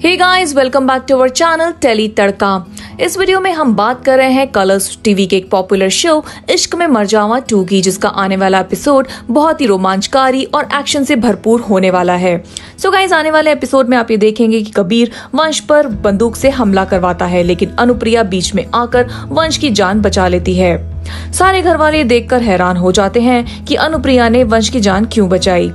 Hey guys, welcome back to our channel Tele Tadka. इस video में हम बात कर रहे हैं कलर्स टीवी के एक पॉपुलर शो इश्क में मर जावा 2 की, जिसका आने वाला एपिसोड बहुत ही रोमांचकारी और एक्शन से भरपूर होने वाला है। सो गाइस, आने वाले एपिसोड में आप ये देखेंगे कि कबीर वंश पर बंदूक से हमला करवाता है, लेकिन अनुप्रिया बीच में आकर वंश की जान बचा लेती है। सारे घर वाले देखकर हैरान हो जाते हैं कि अनुप्रिया ने वंश की जान क्यों बचाई।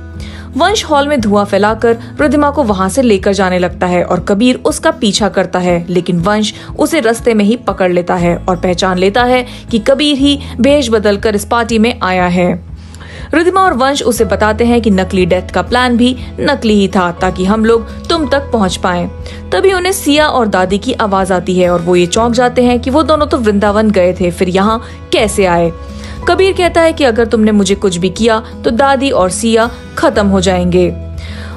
वंश हॉल में धुआं फैलाकर रिद्धिमा को वहां से लेकर जाने लगता है और कबीर उसका पीछा करता है, लेकिन वंश उसे रास्ते में ही पकड़ लेता है और पहचान लेता है कि कबीर ही भेष बदलकर इस पार्टी में आया है। रिद्धिमा और वंश उसे बताते हैं कि नकली डेथ का प्लान भी नकली ही था, ताकि हम लोग तुम तक पहुंच पाएं। तभी उन्हें सिया और दादी की आवाज आती है और वो ये चौंक जाते हैं कि वो दोनों तो वृंदावन गए थे, फिर यहाँ कैसे आए। कबीर कहता है कि अगर तुमने मुझे कुछ भी किया तो दादी और सिया खत्म हो जाएंगे।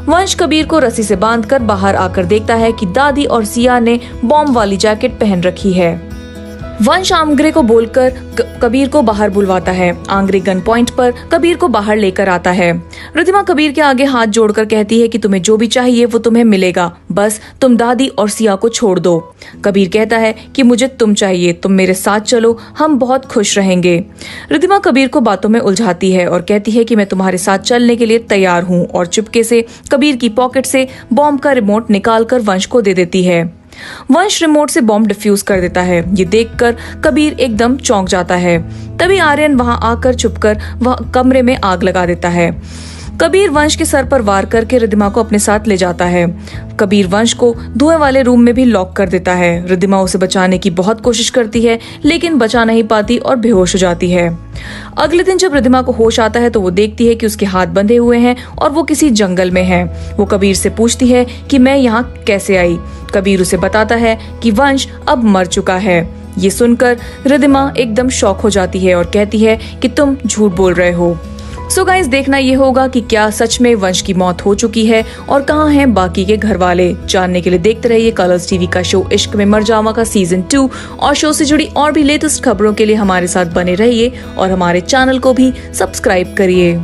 वंश कबीर को रस्सी से बांधकर बाहर आकर देखता है कि दादी और सिया ने बॉम्ब वाली जैकेट पहन रखी है। वंश आंग्रे को बोलकर कबीर को बाहर बुलवाता है। आंग्रे गन पॉइंट पर कबीर को बाहर लेकर आता है। रिद्धिमा कबीर के आगे हाथ जोड़कर कहती है कि तुम्हें जो भी चाहिए वो तुम्हें मिलेगा, बस तुम दादी और सिया को छोड़ दो। कबीर कहता है कि मुझे तुम चाहिए, तुम मेरे साथ चलो, हम बहुत खुश रहेंगे। रिद्धिमा कबीर को बातों में उलझाती है और कहती है कि मैं तुम्हारे साथ चलने के लिए तैयार हूँ, और चुपके से कबीर की पॉकेट से बॉम्ब का रिमोट निकालकर वंश को दे देती है। वंश रिमोट से बॉम्ब डिफ्यूज कर देता है। ये देखकर कबीर एकदम चौंक जाता है। तभी आर्यन वहां आकर छुपकर वह कमरे में आग लगा देता है। कबीर वंश के सर पर वार करके रिद्धिमा को अपने साथ ले जाता है। कबीर वंश को धुएं वाले रूम में भी लॉक कर देता है। रिद्धिमा उसे बचाने की बहुत कोशिश करती है, लेकिन बचा नहीं पाती और बेहोश हो जाती है। अगले दिन जब रिद्धिमा को होश आता है तो वो देखती है कि उसके हाथ बंधे हुए हैं और वो किसी जंगल में है। वो कबीर से पूछती है कि मैं यहाँ कैसे आई। कबीर उसे बताता है कि वंश अब मर चुका है। ये सुनकर रिद्धिमा एकदम शॉक हो जाती है और कहती है कि तुम झूठ बोल रहे हो। सो गाइस, देखना ये होगा कि क्या सच में वंश की मौत हो चुकी है और कहाँ हैं बाकी के घर वाले। जानने के लिए देखते रहिए कलर्स टीवी का शो इश्क में मर जावा का सीजन 2, और शो से जुड़ी और भी लेटेस्ट खबरों के लिए हमारे साथ बने रहिए और हमारे चैनल को भी सब्सक्राइब करिए।